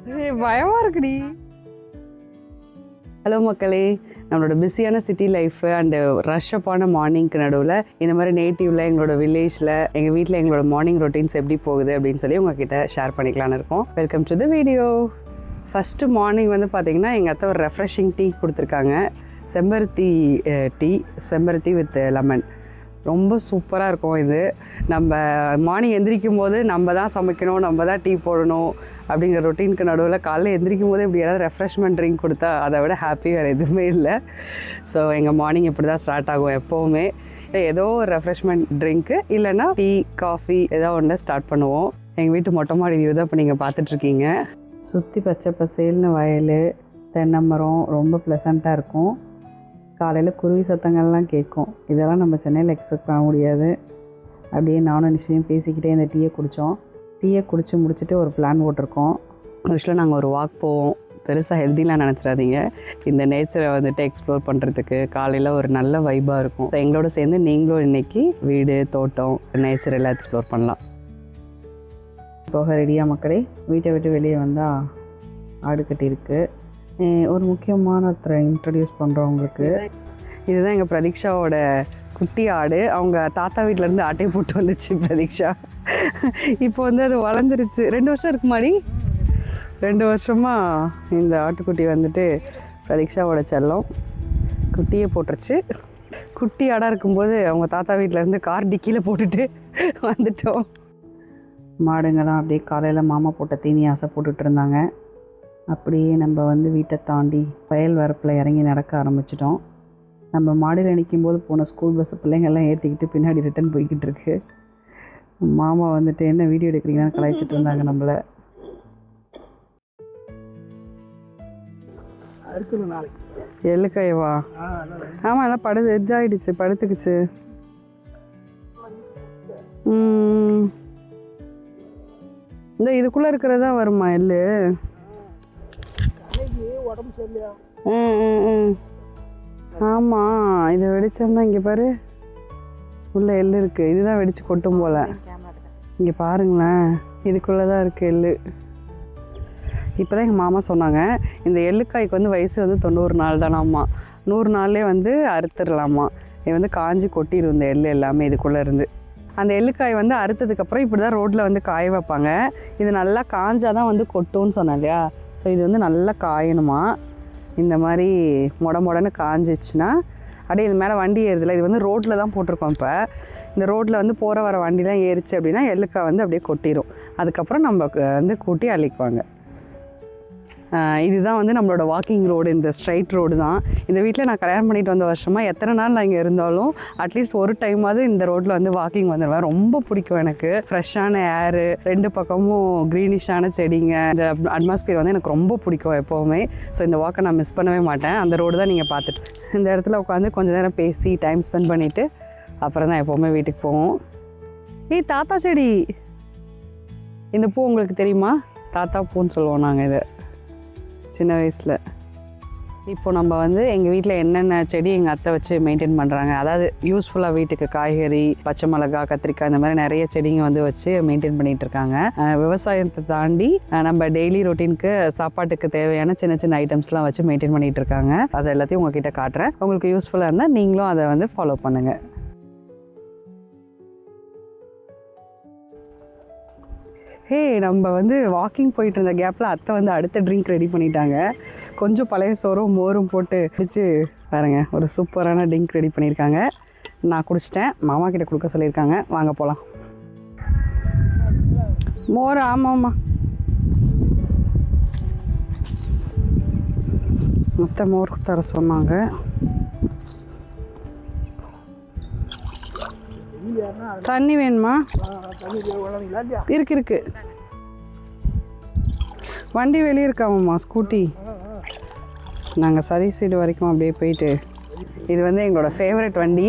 பயமாக இருக்குடி. ஹலோ மக்களே, நம்மளோட பிஸியான சிட்டி லைஃப் அண்டு ரஷ்அப்பான மார்னிங்க்கு நடுவில் இந்த மாதிரி நேட்டிவில் எங்களோட வில்லேஜில் எங்கள் வீட்டில் எங்களோட மார்னிங் ரொட்டீன்ஸ் எப்படி போகுது அப்படின்னு சொல்லி உங்ககிட்ட ஷேர் பண்ணிக்கலான்னு இருக்கோம். Welcome to the video. First morning வந்து பார்த்திங்கன்னா எங்கள் அத்தை ஒரு ரெஃப்ரெஷிங் டீ கொடுத்துருக்காங்க. செம்பருத்தி டீ, செம்பருத்தி வித் லெமன். ரொம்ப சூப்பராக இருக்கும் இது. நம்ம மார்னிங் எந்திரிக்கும் போது நம்ம தான் சமைக்கணும், நம்ம தான் டீ போடணும் அப்படிங்கிற ரொட்டீனுக்கு நடுவில் காலையில் எந்திரிக்கும் போது இப்படி ஏதாவது ரெஃப்ரெஷ்மெண்ட் ட்ரிங்க் கொடுத்தா அதை விட ஹாப்பி வேறு எதுவுமே இல்லை. ஸோ எங்கள் மார்னிங் இப்படி தான் ஸ்டார்ட் ஆகும் எப்போவுமே. ஏதோ ஒரு ரெஃப்ரெஷ்மெண்ட் ட்ரிங்க்கு இல்லைன்னா டீ காஃபி ஏதோ ஒன்று ஸ்டார்ட் பண்ணுவோம். எங்கள் வீட்டு மொட்டை மாடி வியூ தான் இப்போ நீங்கள் பார்த்துட்ருக்கீங்க. சுற்றி பச்சை பசேல்னு வயல், தென்னை மரம், ரொம்ப ப்ளசண்ட்டாக இருக்கும். காலையில் குருவி சத்தங்கள்லாம் கேட்கும். இதெல்லாம் நம்ம சென்னையில் எக்ஸ்பெக்ட் பண்ண முடியாது. அப்படியே நானும் நிச்சயம் பேசிக்கிட்டே இந்த டீயை குடித்தோம். டீயை குடித்து முடிச்சுட்டு ஒரு பிளான் போட்டிருக்கோம். ஆக்சுவலாக நாங்கள் ஒரு வாக் போவோம். பெருசாக ஹெல்த்திலாம் நினச்சிடாதீங்க. இந்த நேச்சரை வந்துட்டு எக்ஸ்ப்ளோர் பண்ணுறதுக்கு காலையில் ஒரு நல்ல வைப்பாக இருக்கும். ஸோ எங்களோட சேர்ந்து நீங்களும் இன்றைக்கி வீடு, தோட்டம், நேச்சர் எல்லாம் எக்ஸ்ப்ளோர் பண்ணலாம். போக ரெடியாக மக்களே. வீட்டை விட்டு வெளியே வந்தால் ஆடு கட்டியிருக்கு. ஒரு முக்கியமான ஒருத்தரை இன்ட்ரடியூஸ் பண்ணுறோம் உங்களுக்கு. இதுதான் எங்கள் பிரதீக்ஷாவோட குட்டி ஆடு. அவங்க தாத்தா வீட்டிலேருந்து ஆட்டையை போட்டு வந்துச்சு பிரதீக்ஷா. இப்போ வந்து அது வளர்ந்துருச்சு. 2 வருஷம் இருக்குமாடி. 2 வருஷமாக இந்த ஆட்டுக்குட்டி வந்துட்டு பிரதீக்ஷாவோட செல்லம். குட்டியை போட்டுருச்சு. குட்டி ஆடாக இருக்கும்போது அவங்க தாத்தா வீட்டிலேருந்து கார் டிக்கியில் போட்டுட்டு வந்துட்டோம். மாடுங்கள்லாம் அப்படியே காலையில் மாமா போட்ட தீனி ஆசை போட்டுட்டு இருந்தாங்க. அப்படியே நம்ம வந்து வீட்டை தாண்டி வயல் வரப்பில் இறங்கி நடக்க ஆரம்பிச்சிட்டோம். நம்ம மாடியில் நிற்கும்போது போன ஸ்கூல் பஸ்ஸு பிள்ளைங்கள்லாம் ஏற்றிக்கிட்டு பின்னாடி ரிட்டன் போய்கிட்டு இருக்கு. மாமா வந்துட்டு என்ன வீடியோ எடுக்கிறீங்கன்னு கலாய்ச்சிட்டு இருந்தாங்க நம்மளை. எள்ளுக்காயவா? ஆமாம், எல்லாம் இதாகிடுச்சு, படுத்துக்குச்சு. இந்த இதுக்குள்ளே இருக்கிறதா வருமா எள்ளு? ஆமாம், இதை வெடிச்சோம்னா இங்கே பாரு உள்ள எள்ளு இருக்குது. இதுதான் வெடித்து கொட்டும் போல். இங்கே பாருங்களேன், இதுக்குள்ளே தான் இருக்குது எள்ளு. இப்போ தான் எங்கள் மாமா சொன்னாங்க, இந்த எள்ளுக்காய்க்கு வந்து வயசு வந்து 90 நாள் தானாம்மா. 100 நாள்லேயே வந்து அறுத்துடலாமா. இது வந்து காஞ்சி கொட்டிடும் இந்த எள்ளு எல்லாமே இதுக்குள்ளே இருந்து. அந்த எள்ளுக்காய் வந்து அறுத்ததுக்கப்புறம் இப்படி தான் ரோட்டில் வந்து காய வைப்பாங்க. இது நல்லா காஞ்சாதான் வந்து கொட்டும்னு சொன்னேன் இல்லையா. ஸோ இது வந்து நல்லா காயணுமா. இந்த மாதிரி மொடன்னு காஞ்சிச்சுன்னா அப்படியே இது மேலே வண்டி ஏறுதில்ல, இது வந்து ரோட்டில் தான் போட்டிருக்கோம். இப்போ இந்த ரோட்டில் வந்து போகிற வர வண்டிலாம் ஏறிச்சு அப்படின்னா எள்ளுக்காய் வந்து அப்படியே கொட்டிடும். அதுக்கப்புறம் நம்ம வந்து கூட்டி அள்ளிக்குவாங்க. இதுதான் வந்து நம்மளோட வாக்கிங் ரோடு. இந்த ஸ்ட்ரைட் ரோடு தான். இந்த வீட்டில் நான் கல்யாணம் பண்ணிட்டு வந்த வருஷமாக எத்தனை நாள் நான் இங்கே இருந்தாலும் அட்லீஸ்ட் ஒரு டைமாவது இந்த ரோட்டில் வந்து வாக்கிங் வந்துடுவேன். ரொம்ப பிடிக்கும் எனக்கு. ஃப்ரெஷ்ஷான ஏரு, 2 பக்கமும் க்ரீனிஷான செடிங்க, இந்த அட்மாஸ்பியர் வந்து எனக்கு ரொம்ப பிடிக்கும் எப்போவுமே. ஸோ இந்த வாக்கை நான் மிஸ் பண்ணவே மாட்டேன். அந்த ரோடு தான் நீங்கள் பார்த்துட்டு இந்த இடத்துல உட்காந்து கொஞ்சம் நேரம் பேசி டைம் ஸ்பெண்ட் பண்ணிவிட்டு அப்புறம் தான் எப்போவுமே வீட்டுக்கு போவோம். தாத்தா செடி, இந்த பூ உங்களுக்கு தெரியுமா? தாத்தா பூன்னு சொல்லுவோம் நாங்கள் இதை சின்ன வயசில். இப்போ நம்ம வந்து எங்கள் வீட்டில் என்னென்ன செடி எங்கள் அத்தை வச்சு மெயின்டைன் பண்ணுறாங்க, அதாவது யூஸ்ஃபுல்லாக வீட்டுக்கு காய்கறி, பச்சை மிளகா, கத்திரிக்காய், இந்த மாதிரி நிறைய செடிங்க வந்து வச்சு மெயின்டைன் பண்ணிகிட்டு இருக்காங்க. விவசாயத்தை தாண்டி நம்ம டெய்லி ரொட்டீனுக்கு சாப்பாட்டுக்கு தேவையான சின்ன சின்ன ஐட்டம்ஸ்லாம் வச்சு மெயின்டைன் பண்ணிகிட்டு இருக்காங்க. அதை எல்லாத்தையும் உங்ககிட்ட காட்டுறேன். உங்களுக்கு யூஸ்ஃபுல்லாக இருந்தால் நீங்களும் அதை வந்து ஃபாலோ பண்ணுங்கள். நம்ம வந்து வாக்கிங் போயிட்டு இருந்த கேப்பில் அத்தை வந்து அடுத்த ட்ரிங்க் ரெடி பண்ணிட்டாங்க. கொஞ்சம் பழைய சோறும் மோரும் போட்டு அடித்து பாருங்க, ஒரு சூப்பரான ட்ரிங்க் ரெடி பண்ணியிருக்காங்க. நான் குடிச்சிட்டேன், மாமா கிட்ட கொடுக்க சொல்லியிருக்காங்க. வாங்க போகலாம். மோர்? ஆமாம்மா, மற்ற மோர் தர சொன்னாங்க. தண்ணி வேணுமா? இருக்கு. வண்டி வெளியே இருக்காமம்மா, ஸ்கூட்டி. நாங்கள் சதீஷ் சைடு வரைக்கும் அப்படியே போயிட்டு, இது வந்து எங்களோட ஃபேவரட் வண்டி.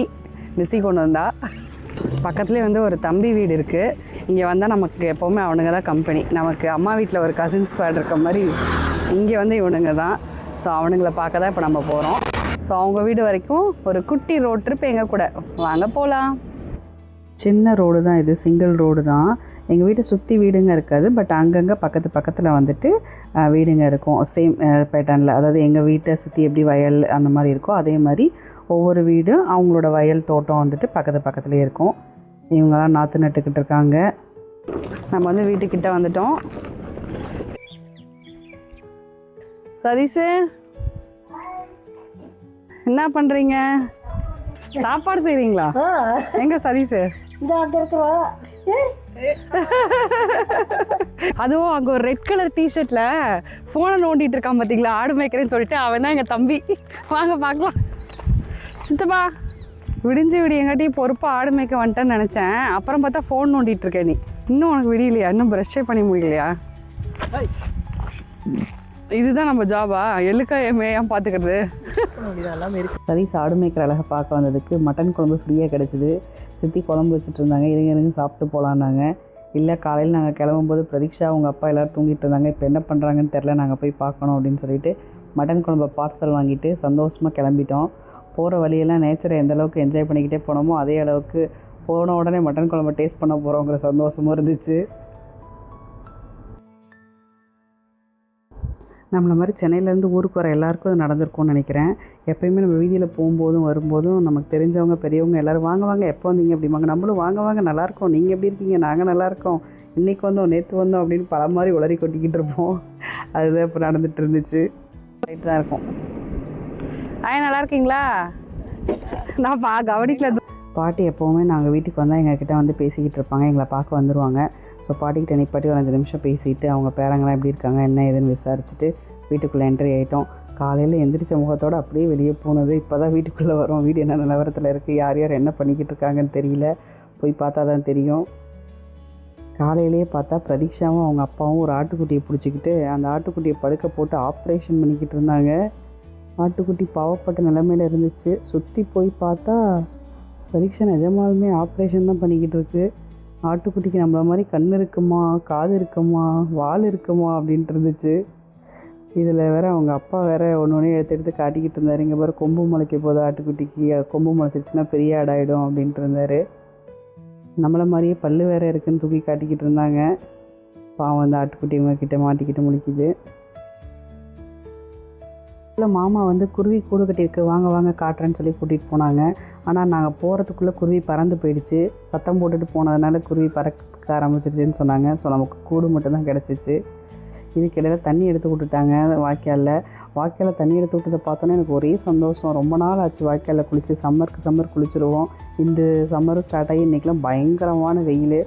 மிஸ்ஸி கொண்டு வந்தா. பக்கத்துலேயே வந்து ஒரு தம்பி வீடு இருக்குது. இங்கே வந்தால் நமக்கு எப்போவுமே அவனுங்க தான் கம்பெனி. நமக்கு அம்மா வீட்டில் ஒரு கசின் ஸ்குவாட் இருக்க மாதிரி இங்கே வந்து இவனுங்க தான். ஸோ அவனுங்களை பார்க்க தான் இப்போ நம்ம போகிறோம். ஸோ அவங்க வீடு வரைக்கும் ஒரு குட்டி ரோட் ட்ரிப் எங்கள் கூட. வாங்க போகலாம். சின்ன ரோடு தான் இது, சிங்கிள் ரோடு தான். எங்கள் வீட்டை சுற்றி வீடுங்க இருக்காது, பட் அங்கங்கே பக்கத்தில் வந்துட்டு வீடுங்க இருக்கும். சேம் பேட்டர்னில், அதாவது எங்கள் வீட்டை சுற்றி எப்படி வயல் அந்த மாதிரி இருக்கோ அதே மாதிரி ஒவ்வொரு வீடும் அவங்களோட வயல் தோட்டம் வந்துட்டு பக்கத்துலேயே இருக்கும். இவங்கெல்லாம் நாற்று நட்டுக்கிட்டு இருக்காங்க. நம்ம வந்து வீட்டுக்கிட்ட வந்துட்டோம். சதீஷு என்ன பண்ணுறீங்க? சாப்பாடு செய்கிறீங்களா? எங்க சதீஷு? அதுவும் அங்கே ஒரு ரெட் கலர் டிஷர்ட்ல ஃபோனை நோண்டிட்டு இருக்கான் பார்த்தீங்களா, ஆடு மேய்க்கிறேன்னு சொல்லிட்டு. அவன் தான் எங்கள் தம்பி. வாங்க பார்க்கலாம். சித்தப்பா விடிஞ்சு எங்காட்டியும் பொறுப்பாக ஆடு மேய்க்க வந்துட்டேன்னு நினச்சேன். அப்புறம் பார்த்தா ஃபோன் நோண்டிட்டு இருக்கேன். நீ இன்னும் உனக்கு விடியலையா? இன்னும் ப்ரஷ்ஷே பண்ணி முடியலையா? இதுதான் நம்ம ஜாபா? எள்ளுக்காய் மேயாம் பார்த்துக்கிறது. சதீஷ் ஆடு மேய்க்கிற அழகை பார்க்க வந்ததுக்கு மட்டன் குழம்பு ஃப்ரீயாக கிடச்சிது. சித்தி குழம்பு வச்சுட்டு இருந்தாங்க. இருங்க சாப்பிட்டு போகலான்னாங்க. இல்லை, காலையில் நாங்கள் கிளம்பும்போது பிரதீக்ஷா அவங்க அப்பா எல்லோரும் தூங்கிட்டு இருந்தாங்க. இப்போ என்ன பண்ணுறாங்கன்னு தெரில, நாங்கள் போய் பார்க்கணும் அப்படின்னு சொல்லிட்டு மட்டன் குழம்பை பார்சல் வாங்கிட்டு சந்தோஷமாக கிளம்பிட்டோம். போகிற வழியெல்லாம் நேச்சரை எந்த அளவுக்கு என்ஜாய் பண்ணிக்கிட்டே போனோமோ அதே அளவுக்கு போன உடனே மட்டன் குழம்பை டேஸ்ட் பண்ண போகிறோங்கிற சந்தோஷமும் இருந்துச்சு. நம்மளை மாதிரி சென்னையிலேருந்து ஊருக்கு வர எல்லாருக்கும் அது நடந்திருக்கும்னு நினைக்கிறேன். எப்போயுமே நம்ம வீதியில் போகும்போதும் வரும்போதும் நமக்கு தெரிஞ்சவங்க பெரியவங்க எல்லோரும் வாங்க எப்போ வந்தீங்க அப்படிம்பாங்க. நம்மளும் வாங்க நல்லாயிருக்கோம், நீங்கள் எப்படி இருக்கீங்க? நாங்கள் நல்லாயிருக்கோம், இன்றைக்கி வந்தோம், நேற்று வந்தோம் அப்படின்னு பல மாதிரி உளறி கொட்டிக்கிட்டு இருப்போம். அதுதான் இப்போ நடந்துகிட்டு இருந்துச்சு. ரைட்டு தான் இருக்கும். நல்லா இருக்கீங்களா? நான் கவனிக்கல. பாட்டி எப்போவுமே நாங்கள் வீட்டுக்கு வந்தால் எங்ககிட்ட வந்து பேசிக்கிட்டு இருப்பாங்க. எங்களை பார்க்க வந்துடுவாங்க. ஸோ பாட்டிக்கிட்ட நிப்பாட்டி ஒரு 5 நிமிஷம் பேசிவிட்டு அவங்க பேரங்களாம் எப்படி இருக்காங்க என்ன ஏதுன்னு விசாரிச்சுட்டு வீட்டுக்குள்ளே என்ட்ரி ஆகிட்டோம். காலையில் எந்திரிச்ச முகத்தோடு அப்படியே வெளியே போனது. இப்போ தான் வீட்டுக்குள்ளே வரோம். வீடு என்ன நிலவரத்தில் இருக்குது, யார் என்ன பண்ணிக்கிட்டு இருக்காங்கன்னு தெரியல. போய் பார்த்தா தான் தெரியும். காலையிலேயே பார்த்தா பிரதீக்ஷாவும் அவங்க அப்பாவும் ஒரு ஆட்டுக்குட்டியை பிடிச்சிக்கிட்டு அந்த ஆட்டுக்குட்டியை படுக்க போட்டு ஆப்ரேஷன் பண்ணிக்கிட்டு இருந்தாங்க. ஆட்டுக்குட்டி பாவப்பட்ட நிலைமையில் இருந்துச்சு. சுற்றி போய் பார்த்தா பிரதீக்ஷா நிஜமாலுமே ஆப்ரேஷன் தான் பண்ணிக்கிட்டு இருக்கு. ஆட்டுக்குட்டிக்கு நம்மள மாதிரி கண் இருக்குமா, காது இருக்குமா, வால் இருக்குமா அப்படின்ட்டு இருந்துச்சு. இதில் வேறு அவங்க அப்பா வேறு ஒன்று எடுத்து காட்டிக்கிட்டு இருந்தார். இங்கே பாரு கொம்பு முளைக்க போதும் ஆட்டுக்குட்டிக்கு, கொம்பு முளைச்சிருச்சுன்னா பெரிய ஆடாயிடும் அப்படின்ட்டு இருந்தார். நம்மளை மாதிரியே பல்லு வேறு இருக்குதுன்னு தூக்கி காட்டிக்கிட்டு இருந்தாங்க. பாவம் அந்த ஆட்டுக்குட்டி இவங்கக்கிட்ட மாட்டிக்கிட்டு முழிக்குது. இல்லை, மாமா வந்து குருவி கூடு கட்டியிருக்கு, வாங்க காட்டுறேன்னு சொல்லி கூட்டிகிட்டு போனாங்க. ஆனால் நாங்கள் போகிறதுக்குள்ளே குருவி பறந்து போயிடுச்சு. சத்தம் போட்டுட்டு போனதுனால குருவி பறக்க ஆரம்பிச்சிருச்சுன்னு சொன்னாங்க. ஸோ நமக்கு கூடு மட்டும்தான் கிடச்சிச்சு. இதுக்கிடையில் தண்ணி எடுத்து விட்டுட்டாங்க வாய்க்காலில் தண்ணி எடுத்து விட்டதை பார்த்தோன்னே எனக்கு ஒரே சந்தோஷம். ரொம்ப நாள் ஆச்சு வாய்க்காலில் குளித்து. சம்மர் குளிச்சுருவோம். இந்த சம்மரும் ஸ்டார்ட் ஆகி இன்றைக்கெலாம் பயங்கரமான வெயில்.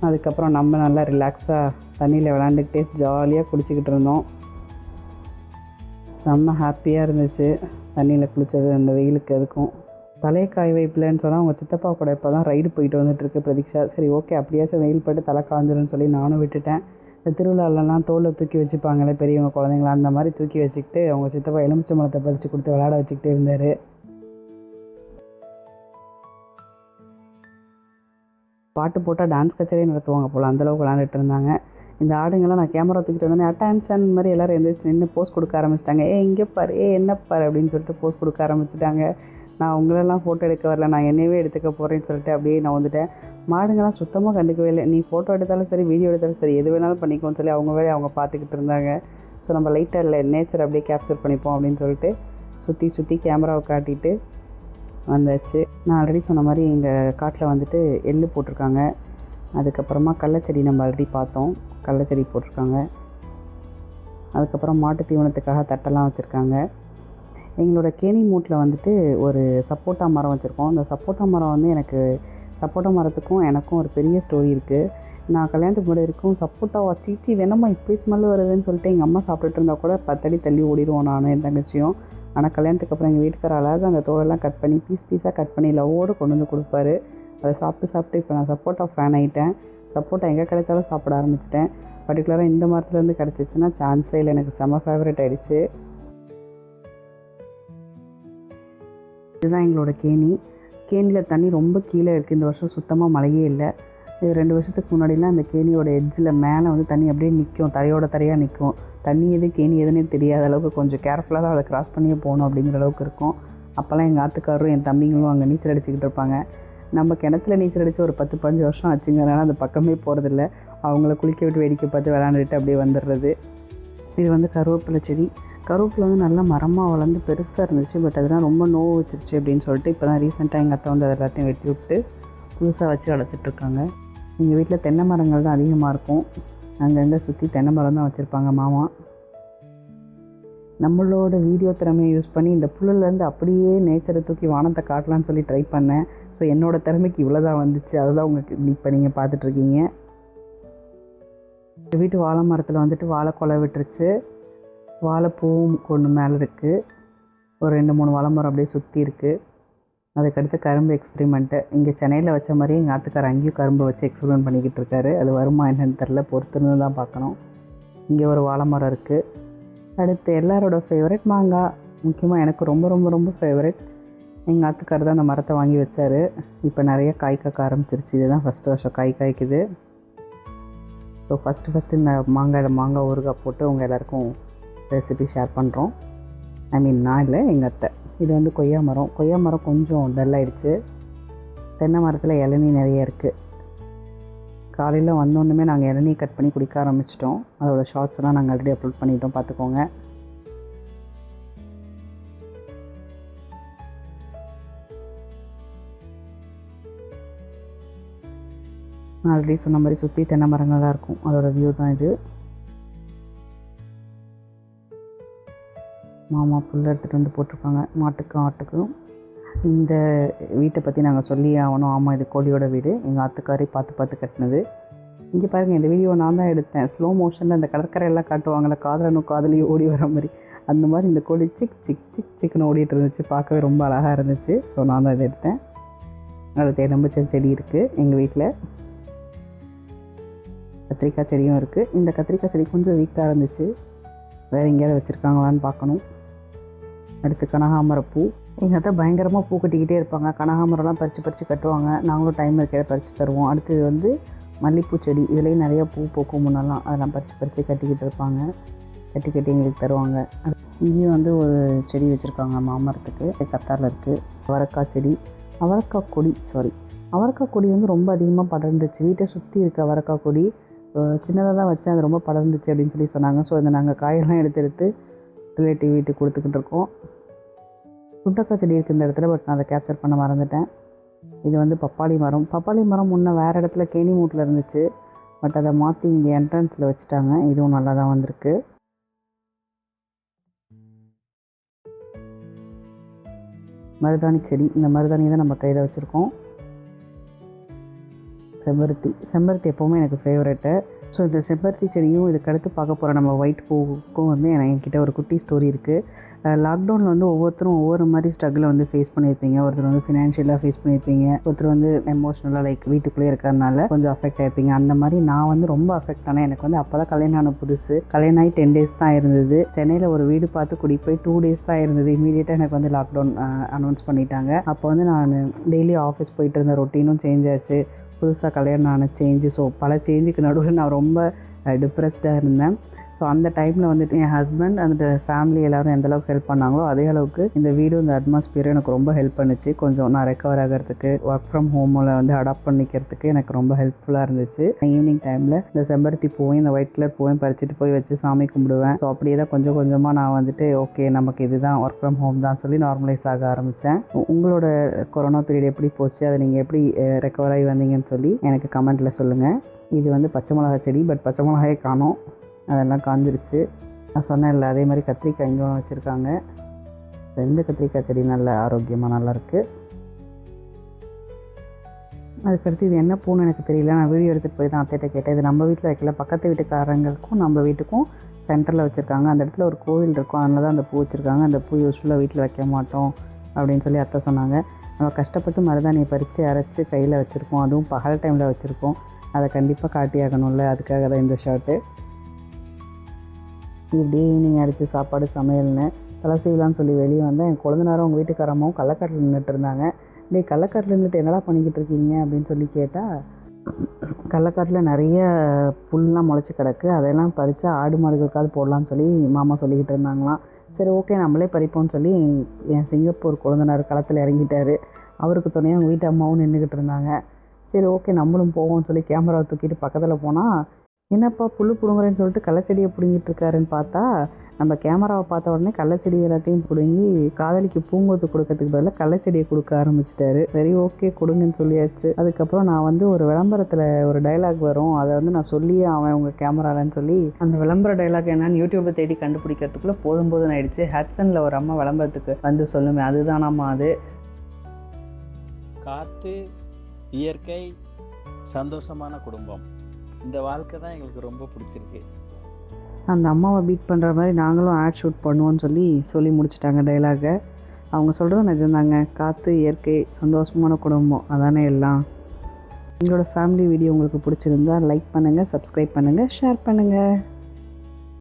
அதுக்கப்புறம் நம்ம நல்லா ரிலாக்ஸாக தண்ணியில் விளாண்டுக்கிட்டே ஜாலியாக குளிச்சுக்கிட்டு இருந்தோம். செம்ம ஹாப்பியாக இருந்துச்சு தண்ணியில் குளித்தது. அந்த வெயிலுக்கு அதுக்கும் தலையை காய வைப்பில்லைன்னு சொன்னால் அவங்க சித்தப்பா கூட இப்போ தான் ரைடு போயிட்டு வந்துட்டுருக்கு பிரதீக்ஷா. சரி ஓகே, அப்படியாச்சும் வெயில் போய்ட்டு தலை காஞ்சிரும்னு சொல்லி நானும் விட்டுட்டேன். இந்த திருவிழாலெலாம் தோலில் தூக்கி வச்சுப்பாங்களே பெரியவங்க குழந்தைங்களா, அந்த மாதிரி தூக்கி வச்சுக்கிட்டு அவங்க சித்தப்பா எலுமிச்சை மரத்தை பறித்து கொடுத்து விளையாட வச்சுக்கிட்டே இருந்தார். பாட்டு போட்டால் டான்ஸ் கச்சேரியே நடத்துவாங்க போல், அந்தளவுக்கு விளையாண்டுட்டு இருந்தாங்க. இந்த ஆடுங்கள்லாம் நான் கேமரா தூக்கிட்டு வந்தோடனே அட்டென்ஷன் மாதிரி எல்லோரும் எழுந்திரிச்சு நின்று போஸ் கொடுக்க ஆரம்பிச்சிட்டாங்க. இங்கே பாரு, என்ன பாரு அப்படின்னு சொல்லிட்டு போஸ் கொடுக்க ஆரம்பிச்சிட்டாங்க. நான் உங்களெல்லாம் ஃபோட்டோ எடுக்க வரல, நான் என்னையவே எடுத்துக்க போகிறேன்னு சொல்லிட்டு அப்படியே நான் வந்துட்டேன். மாடுங்கள்லாம் சுத்தமாக கண்டுக்கவே இல்லை. நீ ஃபோட்டோ எடுத்தாலும் சரி, வீடியோ எடுத்தாலும் சரி, எது வேணாலும் பண்ணிக்கோன்னு சொல்லி அவங்க வேலையை அவங்க பார்த்துக்கிட்டு இருந்தாங்க. ஸோ நம்ம லைட்டாக இல்லை நேச்சர் அப்படியே கேப்சர் பண்ணிப்போம் அப்படின்னு சொல்லிட்டு சுற்றி கேமராவை காட்டிட்டு வந்தாச்சு. நான் ஆல்ரெடி சொன்ன மாதிரி எங்கள் காட்டில் வந்துட்டு எள்ளு போட்டிருக்காங்க. அதுக்கப்புறமா கடலச்செடி நம்ம ஆல்ரெடி பார்த்தோம், கடலச்செடி போட்டிருக்காங்க. அதுக்கப்புறம் மாட்டு தீவனத்துக்காக தட்டெல்லாம் வச்சுருக்காங்க. எங்களோட கேணி மூட்டில் வந்துட்டு ஒரு சப்போட்டா மரம் வச்சுருக்கோம். அந்த சப்போட்டா மரம் வந்து சப்போட்டா மரத்துக்கும் எனக்கும் ஒரு பெரிய ஸ்டோரி இருக்குது. நான் கல்யாணத்துக்கு முன்னாடி இருக்கும் சப்போட்டாவை சீச்சி வேணாமா இப்படி ஸ்மெல் வருதுன்னு சொல்லிட்டு எங்கள் அம்மா சாப்பிட்டுட்டு இருந்தால் கூட 10 அடி தள்ளி ஓடிடுவோம் நானும் என் தங்கச்சியும். ஆனால் கல்யாணத்துக்கு அப்புறம் எங்கள் வீட்டுக்கார அழகாக அந்த தோலெல்லாம் கட் பண்ணி பீஸாக கட் பண்ணி லவ்வோடு கொண்டு வந்து கொடுப்பாரு. அதை சாப்பிட்டு இப்போ நான் சப்போட்டா ஃபேன் ஆகிட்டேன். சப்போட்டா எங்கே கிடைச்சாலும் சாப்பிட ஆரம்பிச்சிட்டேன். பர்டிகுலராக இந்த மரத்துலேருந்து கிடச்சிச்சின்னா சான்ஸே இல்லை, எனக்கு செம்ம ஃபேவரட் ஆகிடுச்சு. இதுதான் எங்களோட கேணியில் தண்ணி ரொம்ப கீழே இருக்குது. இந்த வருஷம் சுத்தமாக மழையே இல்லை. 2 வருஷத்துக்கு முன்னாடிலாம் அந்த கேணியோட எட்ஜில் மேலே வந்து தண்ணி அப்படியே நிற்கும், தரையாக நிற்கும். தண்ணி எது கேணி எதுன்னே தெரியாத அளவுக்கு கொஞ்சம் கேர்ஃபுல்லாக தான் அதை கிராஸ் பண்ணியே போகணும் அப்படிங்கிற அளவுக்கு இருக்கும். அப்போல்லாம் எங்கள் ஆத்துக்காரரும் என் தம்பிங்களும் அங்கே நீச்சல் அடிச்சுக்கிட்டு இருப்பாங்க. நம்ம கிணத்துல நீச்சல் அடித்து ஒரு 10-15 வருஷம் ஆச்சுங்க. அதனால் அந்த பக்கமே போகிறதில்ல. அவங்கள குளிக்க விட்டு வேடிக்கை பார்த்து விளாண்டுட்டு அப்படியே வந்துடுறது. இது வந்து கருவேப்பிலை செடி. கருவேப்பிலை வந்து நல்லா மரமாக வளர்ந்து பெருசாக இருந்துச்சு. பட் அதெல்லாம் ரொம்ப நோவு வச்சிருச்சு அப்படின்னு சொல்லிட்டு இப்போ தான் ரீசெண்டாக எங்கள் அத்தை வந்து அது எல்லாத்தையும் வெட்டி விட்டு புதுசாக வச்சு வளர்த்துட்ருக்காங்க. எங்கள் வீட்டில் தென்னை மரங்கள் தான் அதிகமாக இருக்கும். அங்கங்கே சுற்றி தென்னை மரம் தான் வச்சுருப்பாங்க மாமா. நம்மளோட வீடியோ திறமையை யூஸ் பண்ணி இந்த புல்லுலேருந்து அப்படியே நேச்சரை தூக்கி வானத்தை காட்டலான்னு சொல்லி ட்ரை பண்ணேன். ஸோ என்னோடய திறமைக்கு இவ்வளோ தான் வந்துச்சு. அதுதான் உங்களுக்கு இப்போ நீங்கள் பார்த்துட்ருக்கீங்க. எங்கள் வீட்டு வாழை மரத்தில் வந்துட்டு வாழை கொலை விட்டுருச்சு. வாழைப்பூவும் கொண்டு மேலே இருக்குது. ஒரு 2-3 வாழை மரம் அப்படியே சுற்றி இருக்குது. அதுக்கடுத்து கரும்பு எக்ஸ்பெரிமெண்ட்டு. இங்கே சென்னையில் வச்ச மாதிரி எங்கள் ஆத்துக்கார் அங்கேயும் கரும்பு வச்சு எக்ஸ்பெரிமெண்ட் பண்ணிக்கிட்டு இருக்காரு. அது வருமா என்னன்னு தெரில, பொறுத்திருந்து தான் பார்க்கணும். இங்கே ஒரு வாழை மரம் இருக்குது. அடுத்து எல்லாரோட ஃபேவரட் மாங்காய். முக்கியமாக எனக்கு ரொம்ப ரொம்ப ரொம்ப ஃபேவரட். எங்கள் ஆத்துக்கார் தான் அந்த மரத்தை வாங்கி வச்சார். இப்போ நிறைய காய் காய்க்க ஆரம்பிச்சிருச்சு. இதுதான் ஃபஸ்ட்டு வருஷம் காய் காய்க்குது. ஸோ ஃபஸ்ட்டு இந்த மாங்காய் ஊறுகாய் போட்டு உங்கள் எல்லாேருக்கும் ரெசிபி ஷேர் பண்ணுறோம். நான் இல்லை, எங்கள் அத்தை. இது வந்து கொய்யா மரம் கொஞ்சம் டல் ஆகிடுச்சு. தென்னை மரத்தில் இளநீ நிறைய இருக்குது. காலையில் வந்தோன்னுமே நாங்கள் இளநீ கட் பண்ணி குடிக்க ஆரம்பிச்சிட்டோம். அதோடய ஷார்ட்ஸ்லாம் நாங்கள் ஆல்ரெடி அப்லோட் பண்ணிட்டோம், பார்த்துக்கோங்க. நான் ஆல்ரெடி சொன்ன மாதிரி சுற்றி தென்னை மரங்கள் தான் இருக்கும். அதோட வியூ தான் இது. மாமா புல் எடுத்துகிட்டு வந்து போட்டிருக்காங்க மாட்டுக்கும் ஆட்டுக்கும். இந்த வீட்டை பற்றி நாங்கள் சொல்லியே ஆகணும். ஆமாம், இது கோழியோட வீடு. எங்கள் ஆத்துக்காரே பார்த்து கட்டினது. இங்கே பாருங்கள், இந்த வீடியோ நான் தான் எடுத்தேன். ஸ்லோ மோஷனில் அந்த கடற்கரையெல்லாம் காட்டுவாங்கள்ல, காதலனும் காதலியும் ஓடி வர மாதிரி. அந்த மாதிரி இந்த கோழி சிக்குன்னு ஓடிட்டு இருந்துச்சு. பார்க்கவே ரொம்ப அழகாக இருந்துச்சு. ஸோ நான் தான் இதை எடுத்தேன். அடுத்து எலும்புச்சை செடி இருக்குது எங்கள் வீட்டில். கத்திரிக்காய் செடியும் இருக்குது. இந்த கத்திரிக்காய் செடி கொஞ்சம் வீக்காக இருந்துச்சு. வேறு எங்கேயாவது வச்சுருக்காங்களான்னு பார்க்கணும். அடுத்து கனகாமரப்பூ. எங்கள் அத்தை பயங்கரமாக பூ கட்டிக்கிட்டே இருப்பாங்க. கனகாமரம்லாம் பறித்து கட்டுவாங்க. நாங்களும் டைம் இருக்கையில் பறித்து தருவோம். அடுத்தது வந்து மல்லிகைப்பூ செடி. இதுலேயும் நிறையா பூ பூக்கும் முன்னெல்லாம். அதெல்லாம் பறித்து கட்டிக்கிட்டு இருப்பாங்க. கட்டி எங்களுக்கு தருவாங்க. இங்கேயும் வந்து ஒரு செடி வச்சுருக்காங்க மாமரத்துக்கு. கத்தாரில் இருக்குது. அவரைக்காய் செடி, அவரைக்காய் கொடி வந்து ரொம்ப அதிகமாக படர்ந்துச்சு. வீட்டை சுற்றி இருக்க அவரைக்காய் கொடி சின்னதாக தான் வச்சேன். அது ரொம்ப படர்ந்துச்சு அப்படின்னு சொல்லி சொன்னாங்க. ஸோ இதை நாங்கள் காயெல்லாம் எடுத்து ரிலேட்டிவ் வீட்டுக்கு கொடுத்துக்கிட்டு இருக்கோம். சுண்டக்காய் செடி இருக்குது இந்த இடத்துல. பட் நான் அதை கேப்சர் பண்ண மறந்துட்டேன். இது வந்து பப்பாளி மரம் முன்னே வேறு இடத்துல கேணி மூட்டில் இருந்துச்சு. பட் அதை மாற்றி இங்கே என்ட்ரன்ஸில் வச்சுட்டாங்க. இதுவும் நல்லா தான் வந்திருக்கு. மருதாணி செடி. இந்த மருதாணி தான் நம்ம கையில் வச்சுருக்கோம். செம்பருத்தி எப்போவுமே எனக்கு ஃபேவரெட்டு. ஸோ இந்த செம்பருத்தி செடியும் இதுக்கடுத்து பார்க்க போகிற நம்ம ஒயிட் பூவுக்கும் வந்து என்கிட்ட ஒரு குட்டி ஸ்டோரி இருக்குது. லாக்டவுனில் வந்து ஒவ்வொருத்தரும் ஒவ்வொரு மாதிரி ஸ்ட்ரகிளை வந்து ஃபேஸ் பண்ணியிருப்பீங்க. ஒருத்தர் வந்து ஃபினான்ஷியலாக ஃபேஸ் பண்ணியிருப்பீங்க. ஒருத்தர் வந்து எமோஷ்னலாக லைக் வீட்டுக்குள்ளே இருக்கிறதுனால கொஞ்சம் அஃபெக்ட் ஆகிருப்பீங்க. அந்த மாதிரி நான் வந்து ரொம்ப அஃபெக்ட் ஆனேன். எனக்கு வந்து அப்போ தான் கல்யாணம் ஆன புதுசு. கல்யாணம் ஆகி 10 days தான் இருந்தது. சென்னையில் ஒரு வீடு பார்த்து குடி போய் 2 days தான் இருந்தது. இமீடியட்டாக எனக்கு வந்து லாக்டவுன் அனௌன்ஸ் பண்ணிட்டாங்க. அப்போ வந்து நான் டெய்லி ஆஃபீஸ் போயிட்டு இருந்த ரொட்டீனும் சேஞ்ச் ஆச்சு. புதுசாக கல்யாணம் ஆன சேஞ்சு. ஸோ பல சேஞ்சுக்கு நடுவில் நான் ரொம்ப டிப்ரெஸ்டாக இருந்தேன். ஸோ அந்த டைமில் வந்துட்டு என் ஹஸ்பண்ட் அந்த ஃபேமிலி எல்லோரும் எந்தளவுக்கு ஹெல்ப் பண்ணாங்களோ அதே அளவுக்கு இந்த வீடு இந்த அட்மாஸ்பியர் எனக்கு ரொம்ப ஹெல்ப் பண்ணிச்சு. கொஞ்சம் நான் ரெக்கவர் ஆகிறதுக்கு, ஒர்க் ஃப்ரம் ஹோமில் வந்து அடாப்ட் பண்ணிக்கிறதுக்கு எனக்கு ரொம்ப ஹெல்ப்ஃபுல்லாக இருந்துச்சு. ஈவினிங் டைமில் இந்த செம்பருத்தி பூவையும் இந்த ஒயிட் கலர் பூவையும் பறிச்சுட்டு போய் வச்சு சாமி கும்பிடுவேன். ஸோ அப்படியே தான் கொஞ்சம் கொஞ்சமாக நான் வந்துட்டு ஓகே நமக்கு இதுதான் ஒர்க் ஃப்ரம் ஹோம் தான் சொல்லி நார்மலைஸ் ஆக ஆரம்பித்தேன். உங்களோட கொரோனா பீரியட் எப்படி போச்சு, அதை நீங்கள் எப்படி ரெக்கவர் ஆகி வந்தீங்கன்னு சொல்லி எனக்கு கமெண்ட்டில் சொல்லுங்கள். இது வந்து பச்சை மிளகா செடி. பட் பச்சை மிளகாயே காணோம், அதெல்லாம் காஞ்சிருச்சு. நான் சொன்னேன்ல அதே மாதிரி கத்திரிக்காய் இங்கே வச்சுருக்காங்க. 2 கத்திரிக்காய் செடி நல்ல ஆரோக்கியமாக நல்லாயிருக்கு. அதுக்கடுத்து இது என்ன பூன்னு எனக்கு தெரியல. நான் வீடியோ எடுத்துகிட்டு போய் தான் அத்தைகிட்ட கேட்டேன். இது நம்ம வீட்டில் வைக்கல, பக்கத்து வீட்டுக்காரங்களுக்கும் நம்ம வீட்டுக்கும் சென்டரில் வச்சுருக்காங்க. அந்த இடத்துல ஒரு கோவில் இருக்கும், அதனால தான் அந்த பூ வச்சுருக்காங்க. அந்த பூ யூஸ்ஃபுல்லாக வீட்டில் வைக்க மாட்டோம் அப்படின்னு சொல்லி அத்தை சொன்னாங்க. நம்ம கஷ்டப்பட்டு மருதாணியை பறித்து அரைச்சி கையில் வச்சுருக்கோம். அதுவும் பகல் டைமில் வச்சுருக்கோம். அதை கண்டிப்பாக காட்டியாகணும்ல, அதுக்காக தான் இந்த ஷர்ட்டு. இப்படி ஈவினிங் அடித்து சாப்பாடு சமையல்னு தலை சீவலான்னு சொல்லி வெளியே வந்தேன். என் குழந்தைனாரும் அவங்க வீட்டுக்காரமாவும் கள்ளக்காட்டில் நின்றுட்டு இருந்தாங்க. கள்ளக்காட்டில் நின்றுட்டு என்னடா பண்ணிக்கிட்டு இருக்கீங்க அப்படின்னு சொல்லி கேட்டால், கள்ளக்காட்டில் நிறைய புல்லாம் முளைச்சி கிடக்கு, அதெல்லாம் பறித்தா ஆடு மாடுகளுக்காவது போடலான்னு சொல்லி மாமா சொல்லிக்கிட்டு இருந்தாங்களாம். சரி ஓகே நம்மளே பறிப்போம்னு சொல்லி என் சிங்கப்பூர் குழந்தைனார் களத்தில் இறங்கிட்டார். அவருக்கு துணையாக அவங்க வீட்டு அம்மாவும் நின்றுக்கிட்டு இருந்தாங்க. சரி ஓகே நம்மளும் போவோம்னு சொல்லி கேமராவை தூக்கிட்டு பக்கத்தில் போனால், என்னப்பா புல்லு பிடுங்குறேன்னு சொல்லிட்டு கள்ளச்செடியை பிடுங்கிட்டு இருக்காருன்னு பார்த்தா, நம்ம கேமராவை பார்த்த உடனே கள்ளச்செடி எல்லாத்தையும் பிடுங்கி காதலிக்கு பூங்கொத்து கொடுக்கறதுக்கு பதிலாக கள்ளச்செடியை கொடுக்க ஆரம்பிச்சிட்டாரு. சரி ஓகே கொடுங்கன்னு சொல்லியாச்சு. அதுக்கப்புறம் நான் வந்து ஒரு விளம்பரத்தில் ஒரு டைலாக் வரும், அதை வந்து நான் சொல்லியே அவன் உங்கள் கேமராலன்னு சொல்லி அந்த விளம்பர டைலாக் என்னன்னு யூடியூப்பில் தேடி கண்டுபிடிக்கிறதுக்குள்ளே போதும் ஆயிடுச்சு. ஹட்சனில் ஒரு அம்மா விளம்பரத்துக்கு வந்து சொல்லுமே, அதுதானாம்மா அது. காற்று, இயற்கை, சந்தோஷமான குடும்பம், இந்த வாழ்க்கை தான் எங்களுக்கு ரொம்ப பிடிச்சிருக்கு. அந்த அம்மாவை பீட் பண்ணுற மாதிரி நாங்களும் ஆட் ஷூட் பண்ணுவோன்னு சொல்லி முடிச்சிட்டாங்க டைலாகை. அவங்க சொல்கிறது நிஜம்தாங்க. காற்று, இயற்கை, சந்தோஷமான குடும்பம், அதானே எல்லாம். எங்களோட ஃபேமிலி வீடியோ உங்களுக்கு பிடிச்சிருந்தா லைக் பண்ணுங்கள், சப்ஸ்கிரைப் பண்ணுங்கள், ஷேர் பண்ணுங்கள்.